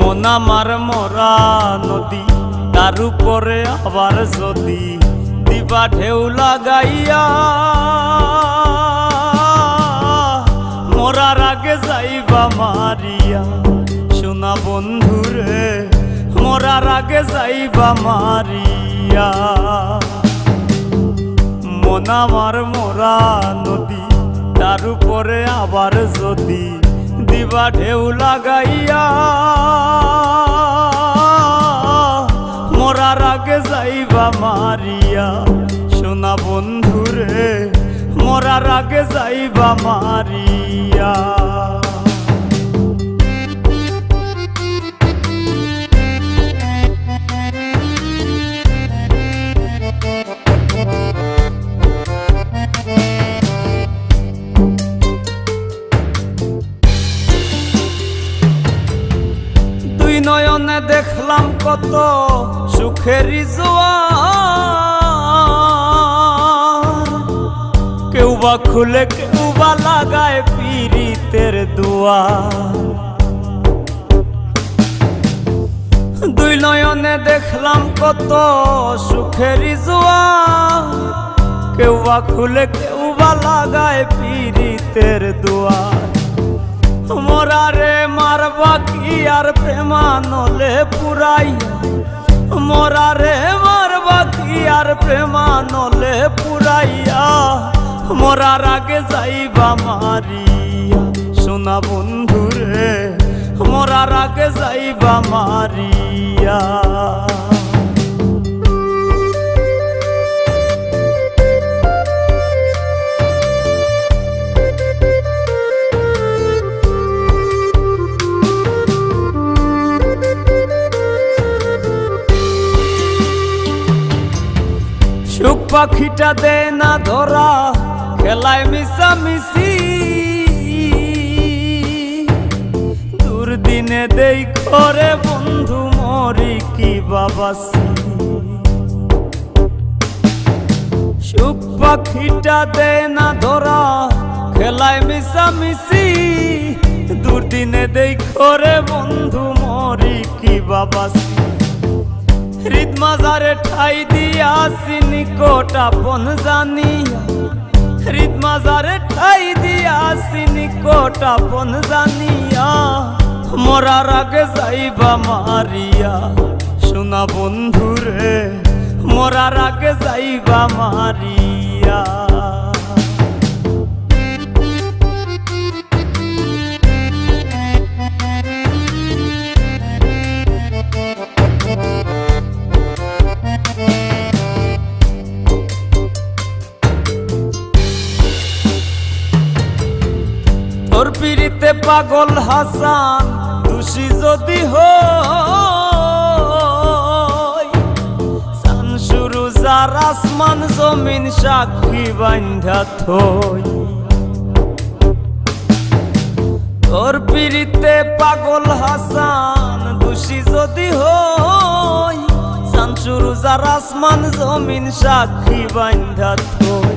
মন আমার মরা নদী, তার উপরে আবার যদি দিবা ঢেউ লাগাইয়া, মরার আগে যাইবা মারিয়া। সোনা বন্ধুরে মরার আগে যাইবা মারিয়া। মন আমার মরা নদী, তার উপরে আবার যদি দিবা ঢেউ লাগাইয়া, মরার আগে যাইবা মারিয়া। সোনা বন্ধুরে মরার আগে যাইবা মারিয়া। দুই নয়নে দেখলাম কত সুখের জোয়ার, কেউ বা খুলে কেউ বা লাগায় পীড়িতের দুয়ার। দুই নয়নে দেখলাম কত সুখের জোয়ার, কেউ বা খুলে কেউ বা লাগায় পীড়িতের দুয়ার। মরারে মারবা কি আর প্রেমানলে পুরাইয়া, মরারে মারবা কি আর প্রেমানলে পুরাইয়া। মরার আগে যাইবা মারিয়া। সোনা বন্ধুরে মরার আগে যাইবা মারিয়া। সুখ পাখিটা দে না ধরা, খেলায় মিশামিশি, দুর্দিনে দেই করে বন্ধু মরি কি বাবাসি। সুখ পাখিটা দে না ধরা, খেলায় মিশামিশি, দুর্দিনে দেই করে বন্ধু মরি কি বাবাসি। হৃদ মাজারে ঠাই দিয়াছি নিকট আপন জানিয়া, হৃদ মাজারে ঠাই দিয়াছি নিকট আপন জানিয়া। মরার আগে যাইবা মারিয়া। সোনা বন্ধুরে মরার আগে যাইবা মারিয়া। তোর পিড়িতে পাগল হাসান দোষী যদি হই, সানসুরু যার আসমান জমিন সাক্ষী বান্ধা থই। তোর পিড়িতে পাগল হাসান দোষী যদি হই, সানসুরু যার আসমান জমিন সাক্ষী বান্ধা থই।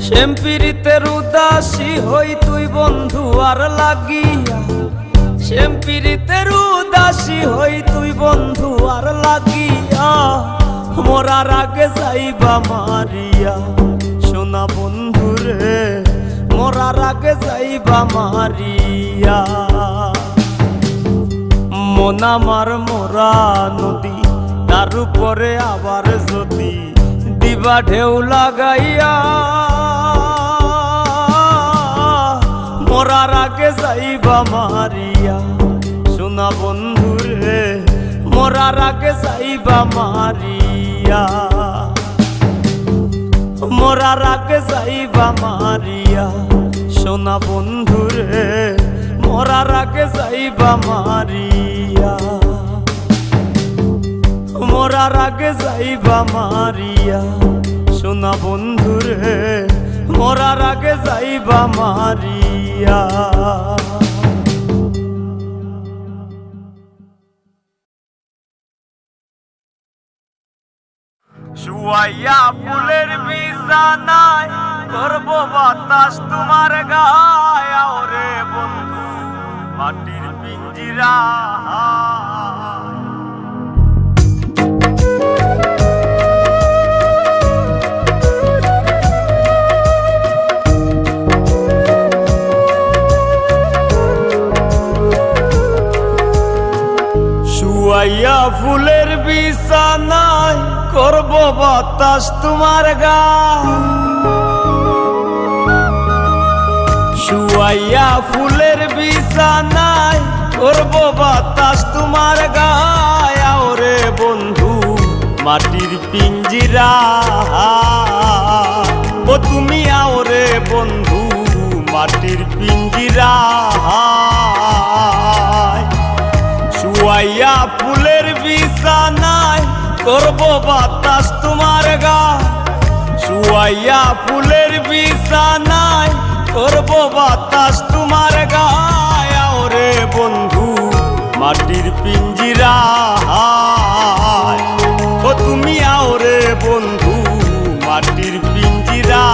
শ্যাম পীড়িতের উদাসী হই তুই বন্ধু আর লাগিয়া, শ্যাম পীড়িতের উদাসী হই তুই বন্ধু আর লাগিয়া। মরার আগে যাইবা মারিয়া। সোনা বন্ধুরে মরার আগে যাইবা মারিয়া। মন আমার মরা নদী, তার উপরে আবার যদি দিবা ঢেউ লাগাইয়া, মরার আগে যাইবা মারিয়া। সোনা বন্ধুরে মরার আগে যাইবা মারিয়া। মরার আগে যাইবা মারিয়া। সোনা বন্ধুরে মরার আগে যাইবা মারিয়া। মরার আগে যাইবা মারিয়া। সোনা বন্ধুরে মরার আগে যাইবা মারিয়া। শুয়াইয়া ফুলের বিছানায় করব বাতাস তোমার গায়ে, ওরে বন্ধু মাটির পিঞ্জি পিঞ্জিরা শুয়াইয়া ফুলের বিছানায় করব বাতাস তোমার গায় শুয়াইয়া ফুলের বিছানায় করব বাতাস তোমার গায় ওরে বন্ধু মাটির পিঞ্জিরা ও তুমি আওরে বন্ধু মাটির পিঞ্জিরা শুয়াইয়া ফুলের বিছানায় করব বাতাস তোমার গায় শুয়াইয়া ফুলের বিছানায় করব বাতাস তোমার গায় ওরে বন্ধু মাটির পিঞ্জিরা ও তুমি আওরে বন্ধু মাটির পিঞ্জিরা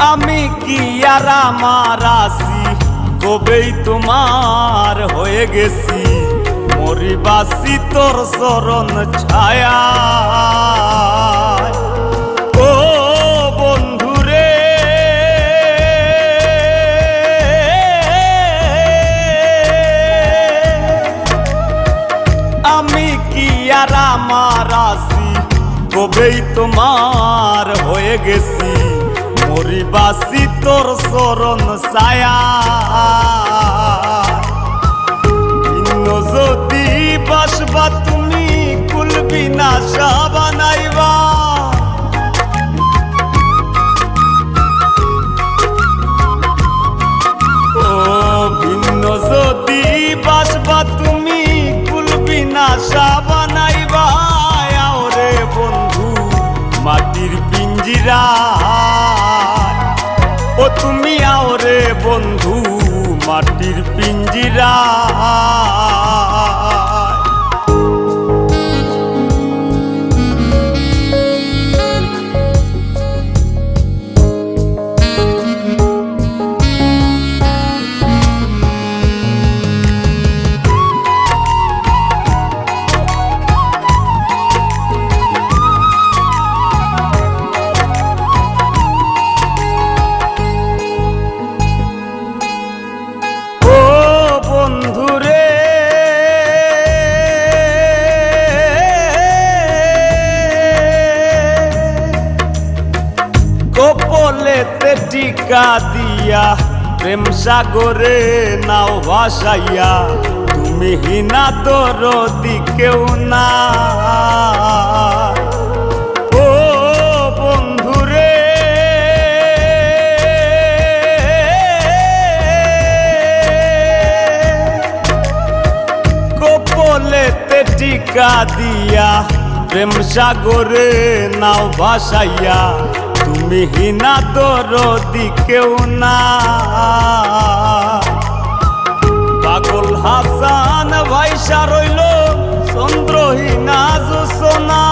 আমি কি আর আমার আছি কবেই তোমার হয়ে গেছি মরিবাসি তোর চরণ ছায়া ও বন্ধুরে আমি কি আর আমার আছি কবেই তোমার হয়ে গেছি মরিবাসি তোর চরণ ছায়া ভিন্ন যদি বাসবা তুমি কুলবি না বানাইবা ও ভিন্ন যদি বাসবা তুমি কুলবি না বানাইবা ওরে বন্ধু মাটির পিঞ্জিরা ও তুমি আওরে বন্ধু মাটির পিঞ্জিরা কপলেতে টিকা দিয়া প্রেম সাগরে নাও ভাসাইয়া তুমি হিনা দরদি কেউ না ও বন্ধুরে কপলেতে টিকা দিয়া প্রেম সাগরে নাও ভাসাইয়া তুমি হিনা দরদি কেউ না পাগল হাসান ভাইসা রইল চন্দ্রহীনা জোছনা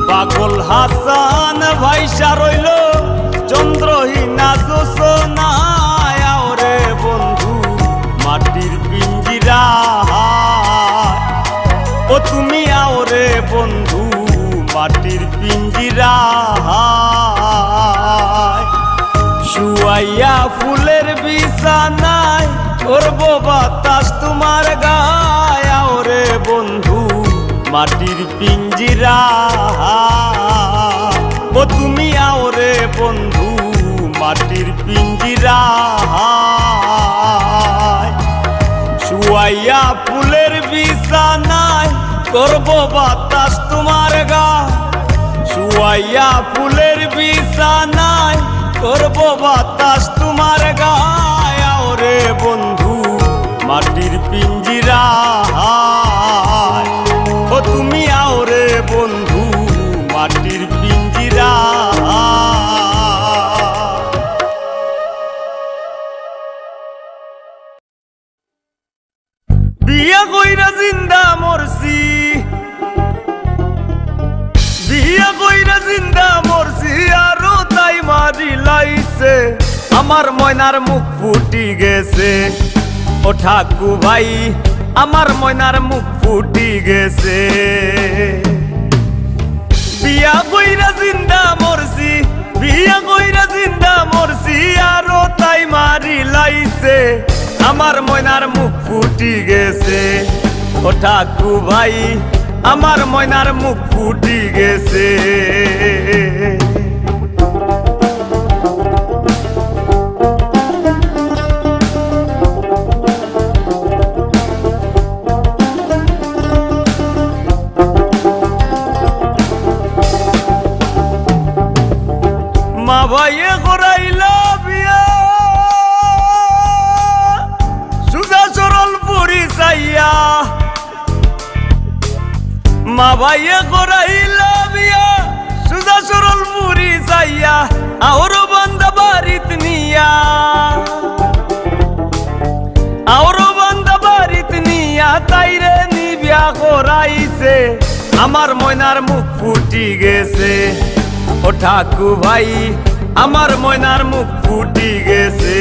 পাগল হাসান ভাইসা রইল চন্দ্রহীনা জোছনা ওরে বন্ধু মাটির পিঞ্জিরা ও তুমি আওরে বন্ধু মাটির পিঞ্জিরা শুয়াইয়া ফুলের বিছানায় করব বাতাস তোমার গায় ওরে বন্ধু মাটির পিঞ্জিরা ও তুমি আওরে বন্ধু মাটির পিঞ্জিরা শুয়াইয়া ফুলের বিছানায় করব বাতাস তোমার গা শুয়াইয়া ফুলের বিছানায় করব বাতাস তোমার গায় ওরে বন্ধু মাটির পিঞ্জিরায় ও তুমি আওরে বন্ধু মাটির পিঞ্জিরায় বিয়া কইরা জিন্দা মরছি বিয়া কইরা জিন্দা মরছি আরো তাই মারি লাইছে আমার ময়নার মুখ ফুটি গেছে ও ঠাকু ভাই আমার ময়নার মুখ ফুটি গেছে বিয়া কইরা জিন্দা মরছি বিয়া কইরা জিন্দা মরছি আরো তাই মারি লাইছে আমার ময়নার মুখ ফুটি গেছে ও ঠাকু ভাই আমার ময়নার মুখ ফুটি গেছে মা ভাইয়ে করাইল বিয়া সুজা সরল পুরি চাইয়া মা ভাইয়ে করাইল বিয়া সুজা সরল পুরি চাইয়া আওর বান্দা বাড়িত নিয়া আওর বান্দা বাড়িত নিয়া তাইরে নি বিয়া করাইছে আমার ময়নার মুখ ফুটি গেছে ও ঠাকু ভাই আমার ময়নার মুখ ফুটি গেছে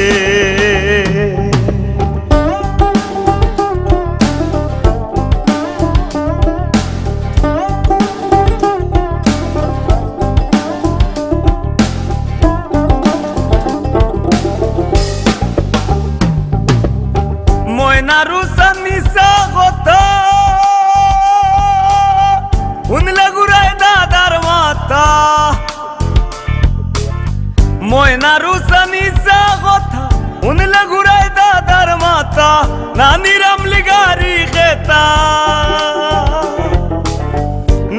ময়নারু সামিসা কথা শুনলে ঘুরায় দাদার মাথা ময়নারু সামিসা কথা শুনলে ঘুরায় দাদার মাথা নানি রামলি গাড়ি খেতা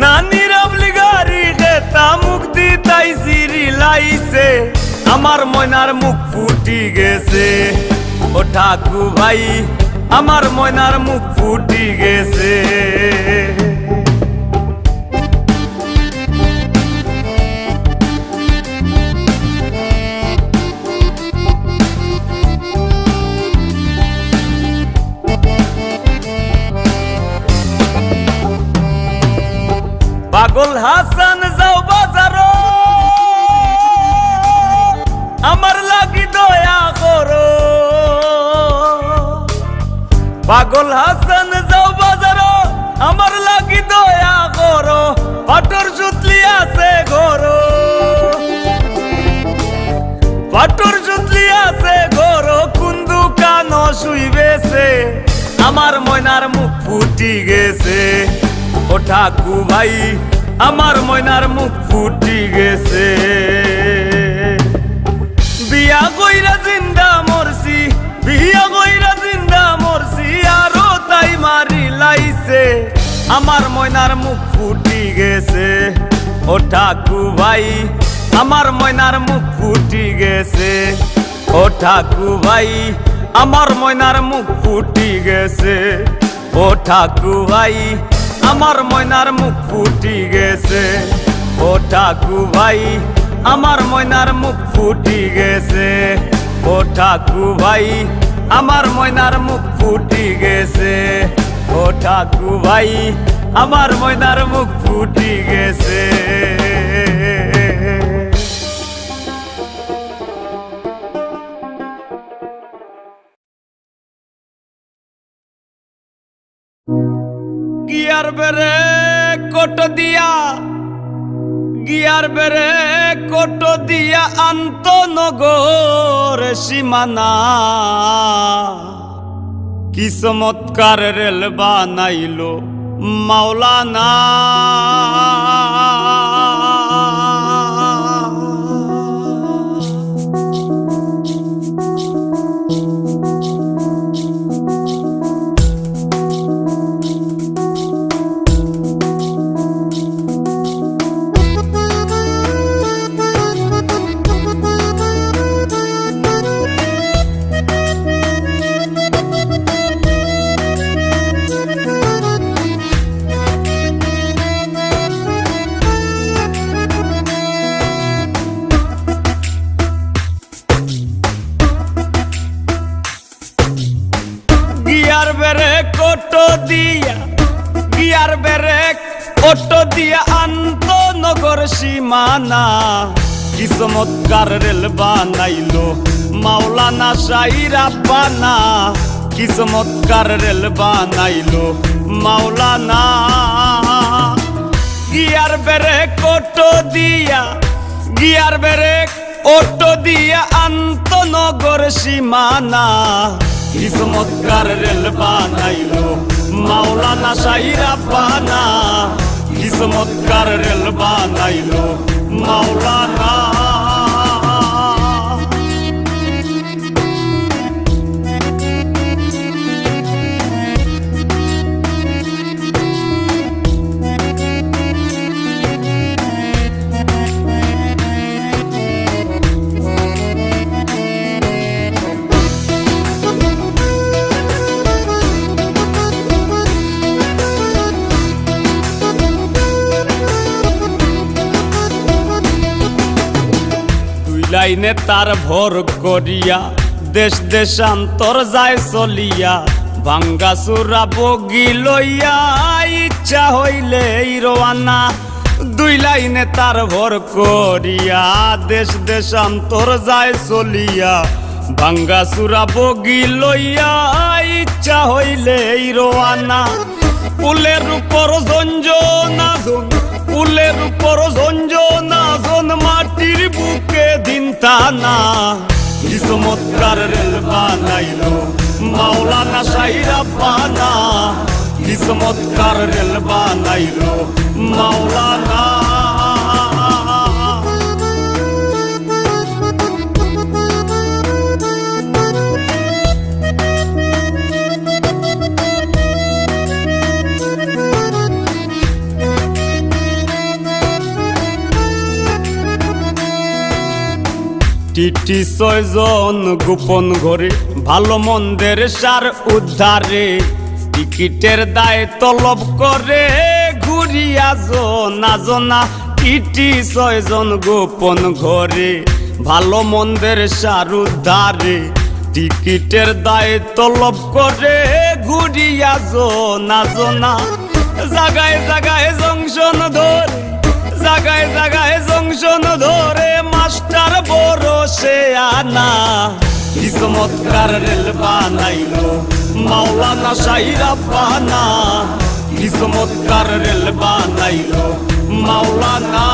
নানি রামলি গাড়ি খেতা মুক্তি তাই সিরি লাইছে আমার ময়নার মুখ ফুটি গেছে ও ঠাকু ভাই আমার ময়নার মুখ ফুটি গেছে পাগল হাসান যাও বাজারো আমার লাগি দয়া করো পাগল হাসান যাও বাজারো আমার লাগি দয়া করো পাটর জুতলি আছে ঘরো পাটর জুতলি আছে ঘরো কোন দোকান শুইবেছে আমার ময়নার মুখ ফুটি গেছে ও ঠাকু ভাই আমার ময়নার মুখ ফুটি গেছে বিয়া কইরা জিন্দা মরছি বিয়া কইরা জিন্দা মরছি আরো তাই মারি লাইছে আমার ময়নার মুখ ফুটি গেছে ও ঠাকু ভাই আমার ময়নার মুখ ফুটি গেছে ও ঠাকু ভাই আমার ময়নার মুখ ফুটি গেছে ও ঠাকু ভাই আমার ময়নার মুখ ফুটি গেছে ও ঠাকু ভাই আমার ময়নার মুখ ফুটি গেছে ও ঠাকু ভাই আমার ময়নার মুখ ফুটি গেছে ও ঠাকু ভাই আমার ময়নার মুখ ফুটি গেছে গিয়ার বেরে কোট দিয়া গিয়ার বেরে কোট দিয়া আন্তনগর সীমানা কি চমৎকার রেল বানাইলো মাওলানা গিয়ার ব্রেক অটো দিয়া আনতো নগর সীমানা কি চমৎকার রেল বানাইলো মাওলানা শাহির আব্বানা কি চমৎকার রেল বানাইলো মাওলানা গিয়ার ব্রেক অটো দিয়া গিয়ার ব্রেক অটো দিয়া আনতো নগর সীমানা কি চমৎকার রেল বানাইলো মাওলানা শাহির আব্বানা কি চমৎকার রেল বানাইলো মাওলানা লাইনে তার ভর করিয়া দেশ দেশান্তর যায় চলিয়া ভাঙ্গা চূড়া বগি লইয়া ইচ্ছা হইলে রওয়ানা দুই লাইনে তার ভর করিয়া দেশ দেশান্তর যায় চলিয়া ভাঙ্গা চূড়া বগি লইয়া ইচ্ছা হইলে রওয়ানা কুলের উপর ঝঞ্ঝনা ঝন কুলের উপর ঝঞ্ঝনা ঝন মাটির বুকে দিন টানা কি চমৎকার রেল বানাইলো মাওলানা শাহির আব্বানা কি চমৎকার রেল বানাইলো মাওলানা টিটি 6 জন গোপন ঘরে ভালো মন্দের সার উদ্ধারে টিকিটের দায় তলব করে ঘুরিয়া জনা জনা টিটি 6 জন গোপন ঘরে ভালো মন্দের সার উদ্ধারে টিকিটের দায় তলব করে ঘুরিয়া জনা জনা জাগায় জাগায় জংশন ধরে জাগায় জাগায় জংশন ধরে মাস্টার বড় সে আনা কি চমৎকার রেল বানাইলো মাওলানা শাহির আব্বানা কি চমৎকার রেল বানাইলো মাওলানা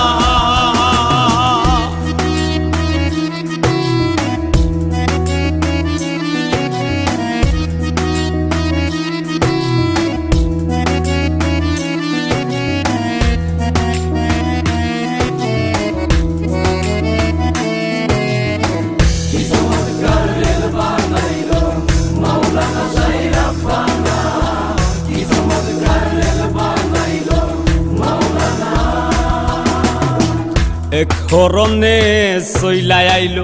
এক হরণে চইলাই আইলো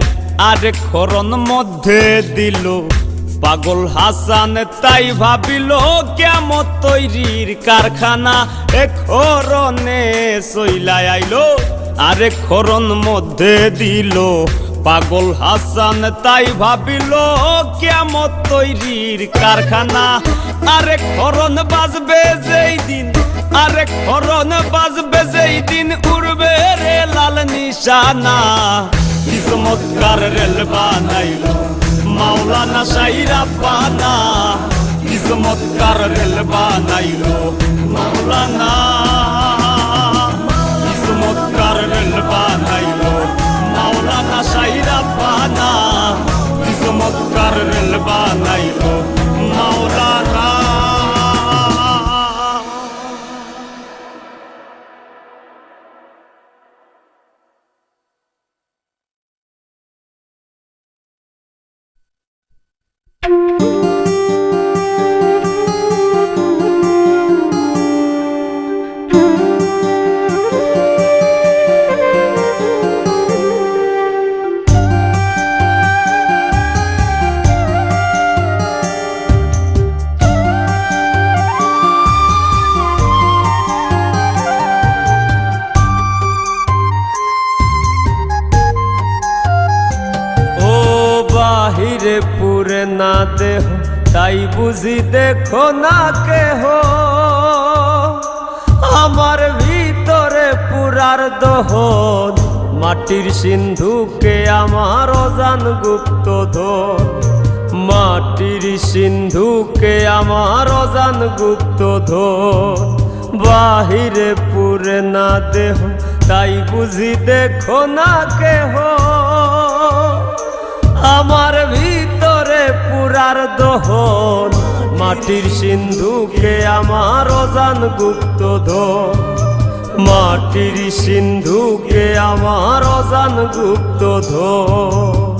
আরেক হরণ মধ্যে দিল পাগল হাসান তাই ভাবিল কিয়ামত তৈরির কারখানা এক হরণে চইলাই আইলো আরেক হরণ মধ্যে দিল পাগল হাসান তাই ভাবিল কিয়ামত তৈরির কারখানা আরেক হরণ বাজবে যেই দিন আরেক হরণ বাজবে যেই দিন উড়বে রে লাল নিশানা কি চমৎকার রেল বানাইলো মাওলানা শাহির আব্বানা কি চমৎকার রেল বানাইলো মাওলানা কি চমৎকার রেল বানাইলো মাওলানা শাহির আব্বানা কি চমৎকার রেল বানাইলো মাওলানা বাহিরে পুরে না দেহ তাই বুঝি দেখো না কেহ দহন, মাটির সিন্ধুকে আমার অজান গুপ্তধন, মাটির সিন্ধুকে আমার অজান গুপ্তধন। বাহিরে পুরে না দেহ, তাই বুঝি দেখো না কেহ, আমার ভিতরে পুরার দহন, মাটির সিন্ধুকে আমার অজান গুপ্তধন, মাটির সিন্ধুকে আমার অজান গুপ্তধন।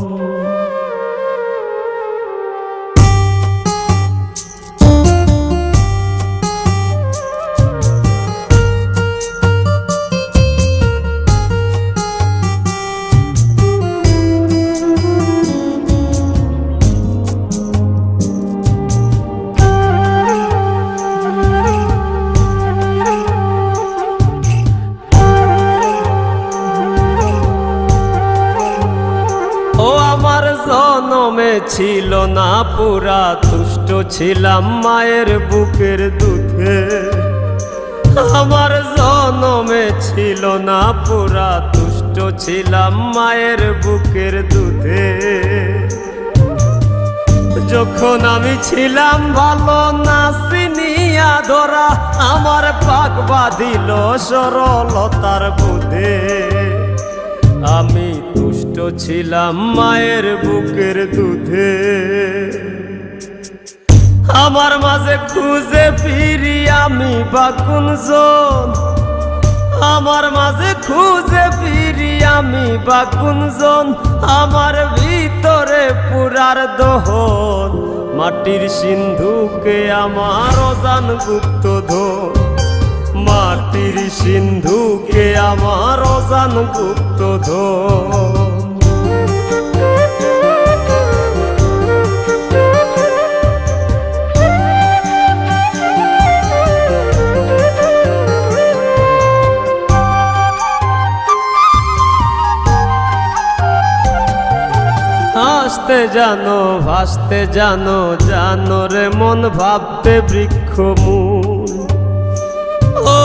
জনমে ছিল না পুরা, তুষ্ট ছিলাম মায়ের বুকের দুধে। আমার জনমে ছিল না পুরা, তুষ্ট ছিলাম মায়ের বুকের দুধে। যখন আমি ছিলাম ভালো না চিনিয়া ধরা, আমার পাক বাঁধিল সরলতার বুধে। আমি তুষ্ট ছিলাম মায়ের বুকের দুধে, আমার মাঝে খুঁজে ফিরি আমি বা কুনজন, আমার মাঝে খুঁজে ফিরি আমি বা কুনজন। আমার ভিতরে পুরার দহন, মাটির সিন্ধুকে আমার অজান গুপ্তধন, মাটির সিন্ধুকে আমার অজান গুপ্তধন। হাসতে জানো ভাসতে জানো, জানো রে মন ভাবতে বৃক্ষ মূল। ও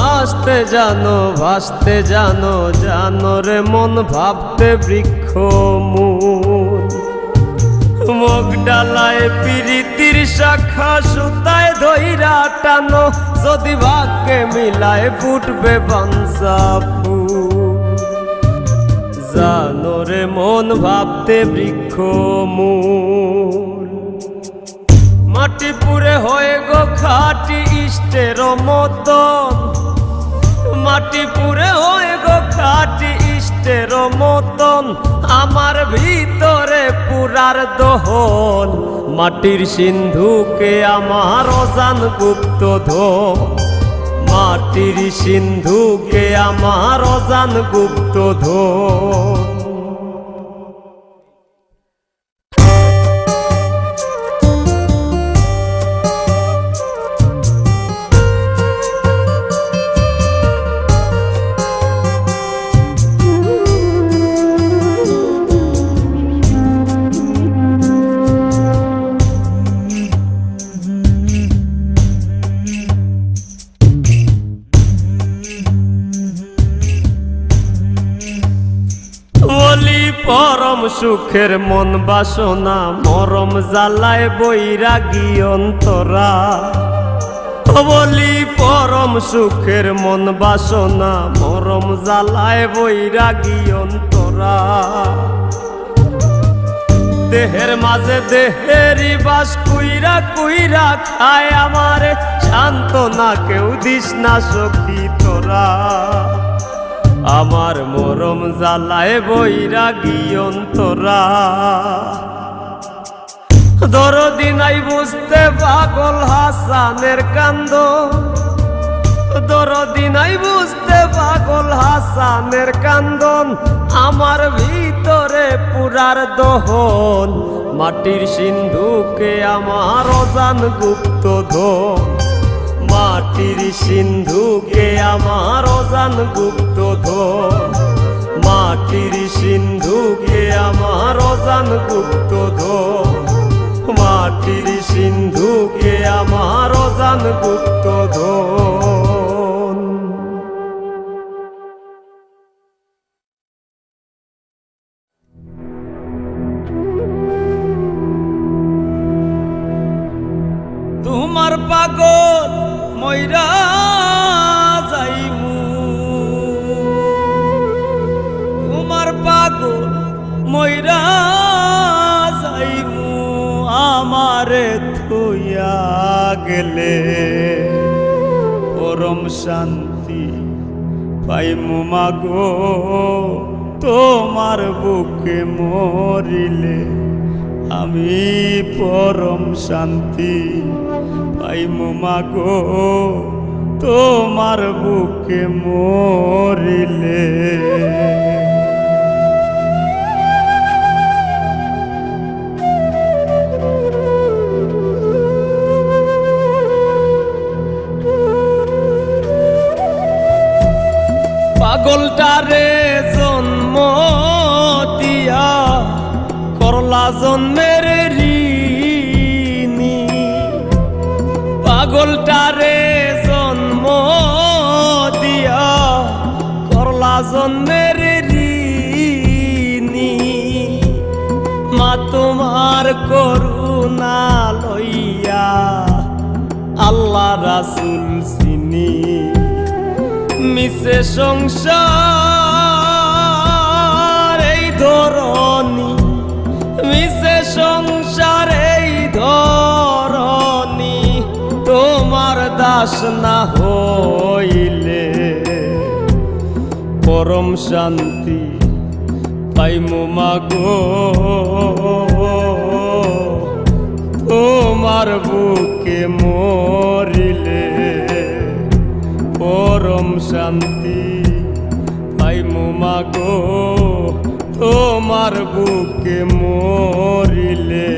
হাসতে জানো ভাসতে জানো, জানো রে মন ভাবতে বৃক্ষ মূল। মুখ ডালায় প্রীতির শাখা সুতায় ধইরা টানো, যদি ভাগ্যে মিলায় ফুটবে বাঞ্ছা ফুল। জানো রে মন ভাবতে বৃক্ষ মূল। মাটি পুরে হয়ে গো খাটি ইষ্টের মতন, মাটি পুরে হয়ে গো খাটি ইষ্টের মতন। আমার ভিতরে পুরার দহন, মাটির সিন্ধুকে আমার অজান গুপ্তধন, মাটির সিন্ধুকে আমার অজান গুপ্তধন। পরম সুখের মন বাসনা, মরম জ্বালায় বৈরাগী অন্তরা। বলি পরম সুখের মন বাসনা, মরম জ্বালায় বৈরাগী অন্তরা। দেহের মাঝে দেহেরই বাস কুইরা কুইরা খায় আমারে, শান্ত না কেউ দিস না সখী তোরা। আমার মরম জ্বালায় বৈরাগী অন্তরা। দরদি নাই বুঝতে পাগল হাসানের কান্দ, দরদি নাই বুঝতে পাগল হাসানের কান্দন। আমার ভিতরে পুরার দহন, মাটির সিন্ধুকে আমার অজান গুপ্তধন, মাটির সিন্ধুকে আমার অজান গুপ্তধন, মাটির সিন্ধুকে আমার অজান গুপ্তধন, মাটির সিন্ধুকে আমার অজান গুপ্তধন। মইরা যাইমু তোমার পাগল মইরা যাইমু আমারে থইয়া গেলে পরম শান্তি পাইমু মাগো তোমার বুকে মরিলে আমি পরম শান্তি পাইমু মাগো তোমার বুকে মরিলে পাগলটারে জন্ম দিয়া করলা জন্মের ঋণী পাগলটারে জন্ম দিয়া করলা জন্মের ঋণী মা তোমার করুণা লইয়া আল্লাহ রাসূল চিনি মিশে সংসার এই ধরনী মিশে সংসার এই ধরনী তোমার দাস না হইলে পরম শান্তি পাইমু মাগো তোমার বুকে মরিলে পরম শান্তি পাইমু মাগো তোমার বুকে মরিলে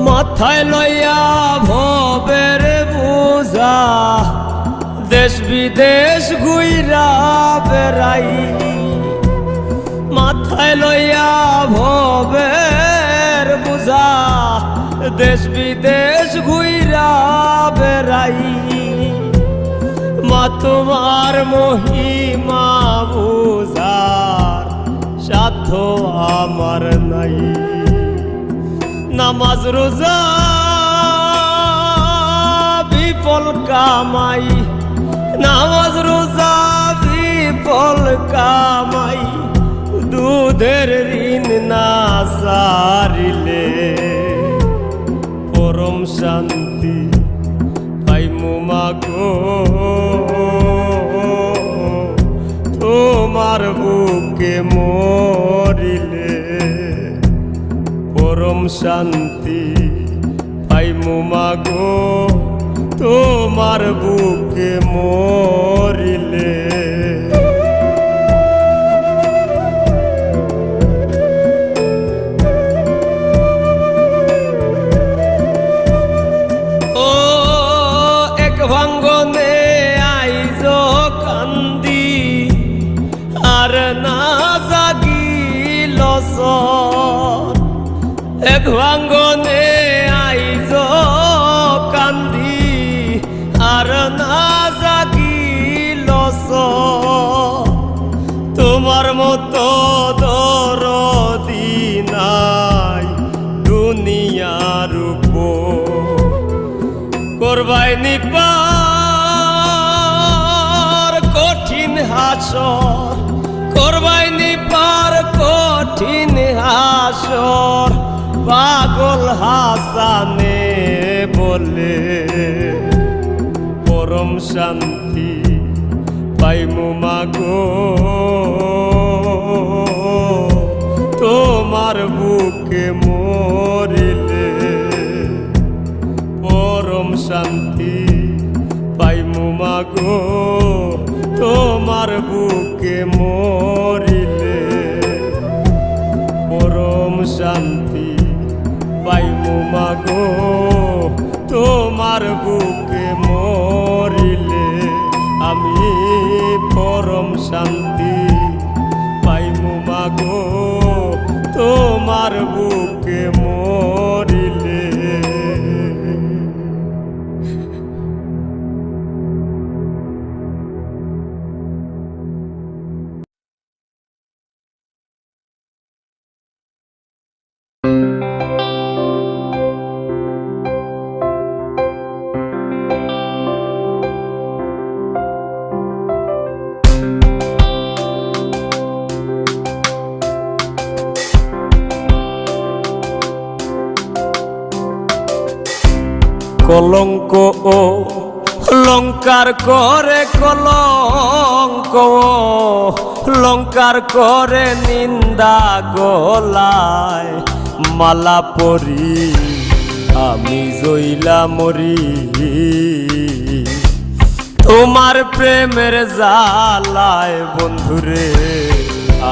মাথায় লইয়া ভবের বোঝা দেশ বিদেশ ঘুইরা বেড়াই মাথায় লইয়া ভবের বোঝা দেশ বিদেশ ঘুইরা বেড়াই মা তোমার মহিমা বুঝার সাধ্য আমার নাই নামাজ রোজা বিফল কামাই নামাজ রোজা বিফল কামাই দুধের ঋণ না সারিলে পরম শান্তি পাইমু মাগো তোমার বুকে মরিলে পরম শান্তি পাইমু মাগো তোমার বুকে মরিলে ভাঙ্গনে আইজ কান্দি আর না জাগিল এক ভাঙ্গনে আইজ কান্দি আর না জাগিল তোমার মতো দরদি নাই দুনিয়ার উপর করবাই নিপার কঠিন হাসর করবাই নিপার কঠিন হাসর পাগল হাসানে বলে পরম শান্তি পাইমু মাগো তোমার বুকে মরিলে পরম শান্তি পাইমু মাগো তোমার বুকে মরিলে পরম শান্তি পাইমু মাগো তোমার বুকে মরিলে আমি পরম শান্তি পাইমু মাগো তোমার বুকে মরিলে কলঙ্ক ও লঙ্কার করে কলঙ্ক লঙ্কার করে নিন্দা গলায় মালা পরি আমি জইলা মরি তোমার প্রেমের জালায় বন্ধুরে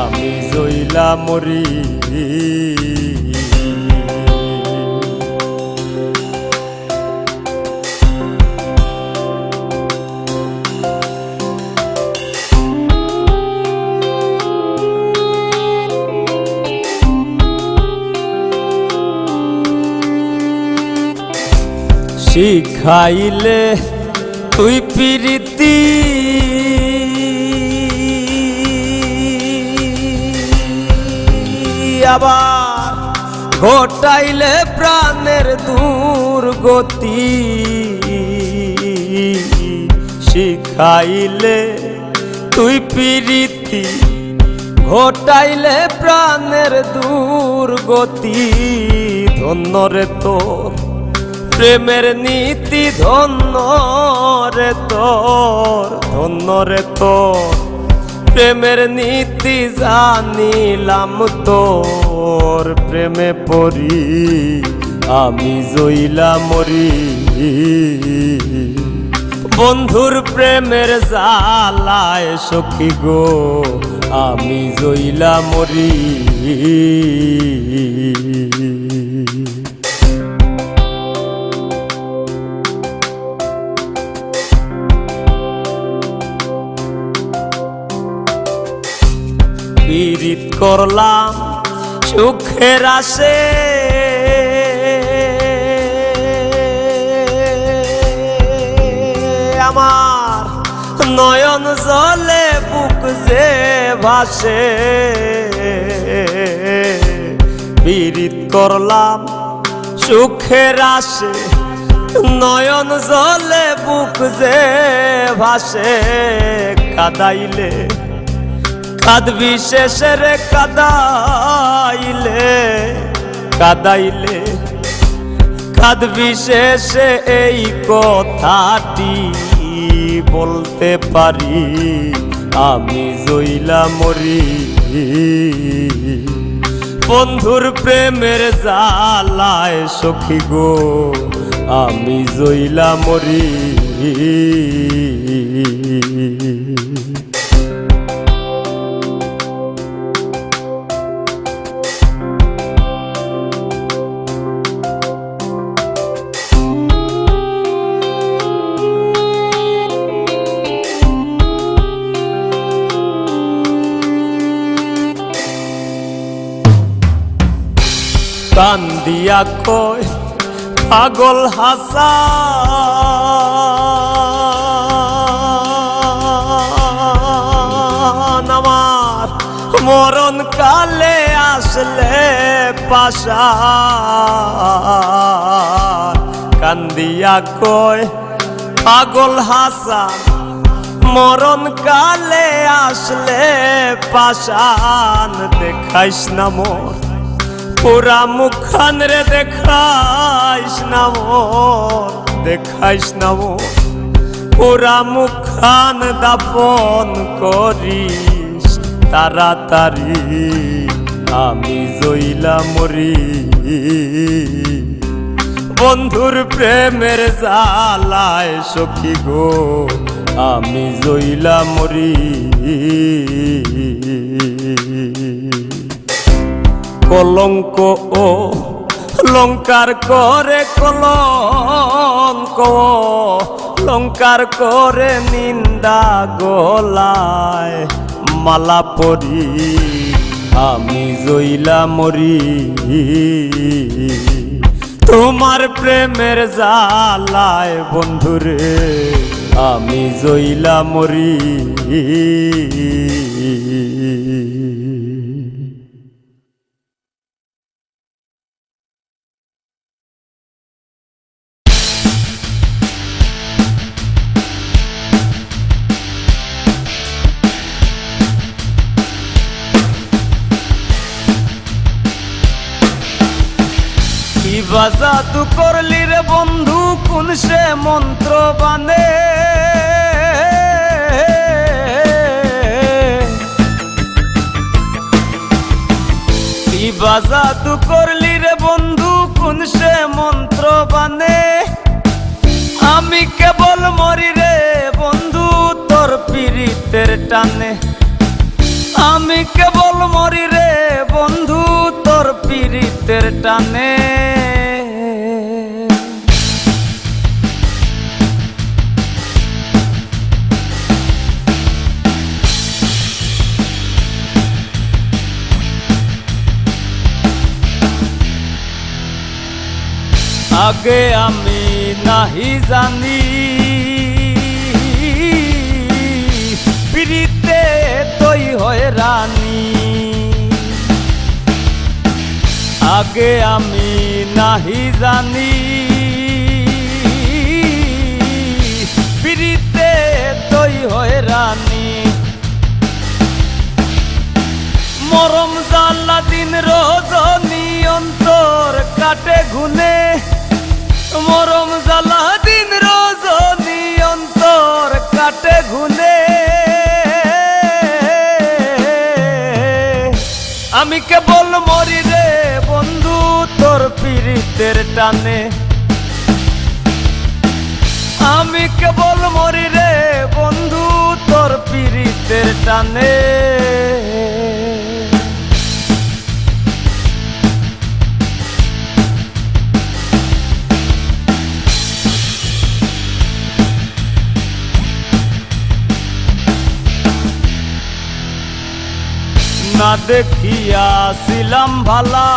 আমি জইলা মরি শিখাইলে তুই প্রীতি আবার ঘটাইলে প্রাণের দুর্গতি শিখাইলে তুই প্রীতি ঘটাইলে প্রাণের দুর্গতি ধন্য রে তোর প্রেমের নীতি ধন্য রে তোর প্রেমের নীতি জানিলাম তোর প্রেমে পড়ি আমি জইলা মরি বন্ধুর প্রেমের জালায় সখী গো আমি জইলা মরি পীড়িত করলাম সুখের আসে আমার নয়ন জলে বুক যে ভাসে পীড়িত করলাম সুখের আসে নয়ন জলে বুক যে ভাসে কাদাইলে কাঁদবি শেষের কাদাইলে কাঁদবি শেষে এই কথাটি বলতে পারি আমি জইলা মরি বন্ধুর প্রেমের জালায় সখী গো আমি জইলা মরি কান্দিয়া কয় পাগল হাসান আমার মরণ কালে আসলে পাশান কান্দিয়া কয় পাগল হাসান মরণ কালে আসলে পাশান দেখাইস না মোর পুরা মুখখান রে দেখাইস না মোর পুরা মুখখান দাপন করিস তাড়াতাড়ি আমি জইলা মরি বন্ধুর প্রেমের জালায় সখী গো আমি জইলা মরি কলঙ্ক ও লঙ্কার করে কলঙ্ক লঙ্কার করে নিন্দা গলায় মালা পরি আমি জইলা মরি তোমার প্রেমের জালায় বন্ধুরে আমি জইলা মরি কি বাজাদু করলি রে বন্ধু কোন সে মন্ত্র বানে, কি বাজাদু করলি রে বন্ধু কোন সে মন্ত্র বানে। আমি কেবল মরি রে বন্ধু তোর পীড়িতের টানে, আমি কেবল মরি রে বন্ধু তোর পীড়িতের টানে। আগে আমি নাহি জানি পিড়িতে তুই হয় রানী, আগে আমি নাহি জানি পিড়িতে তুই হয় রানী। মরম জাল্লা দিন রজনী অন্তর কাটে গুনে, মরম জালা দিন রজনী অন্তর কাটে গুনে। আমি কেবল মরি রে বন্ধু তোর পীড়িতের টানে, আমি কেবল মরি রে বন্ধু তোর পীড়িতের টানে। না দেখিয়াছিলাম ভালা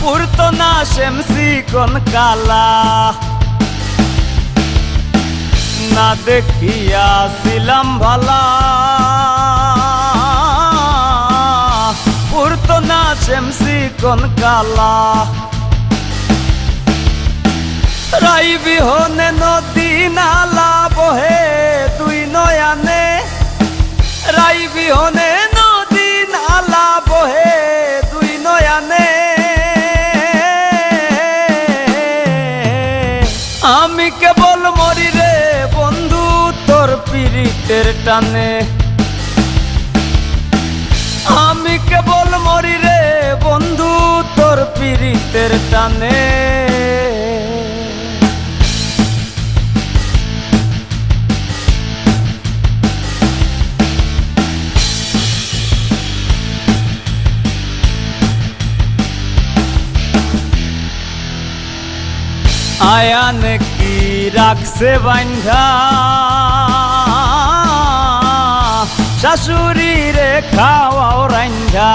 পুরতো না শেমসি কোন কালা, না দেখিয়াছিলাম ভালা পুরতো না শেমসি কোন কালা। রাই বিহনে নদী নালা বহে তুই নয়ানে, রাই বিহনে নদী নালা বহে তুই নয়ানে। আমি কেবল মরি রে বন্ধু তোর পীড়িতের টানে, আমি কেবল মরি রে বন্ধু তোর পীড়িতের টানে। আয়ান কি রাখছে বান্ধা শাশুড়ি রে খাওয়াও রান্ধা,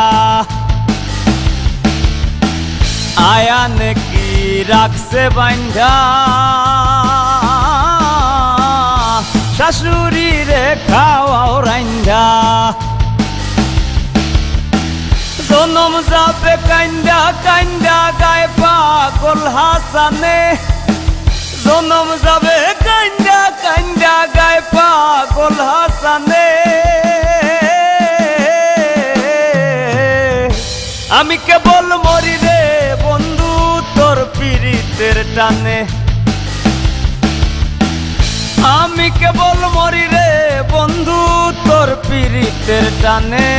আয়ান কি রাখছে বান্ধা শাশুড়ি রে খাওয়াও রান্ধা। জনম যাবে কান্দা কান্দা গায়ে পাগল হাসানে, জনম যাবে কান্দা কান্দা গায়ে পাগল হাসানে। আমি কেবল মরি রে বন্ধু তোর পীড়িতের টানে, আমি কেবল মরি রে বন্ধু তোর পীড়িতের টানে।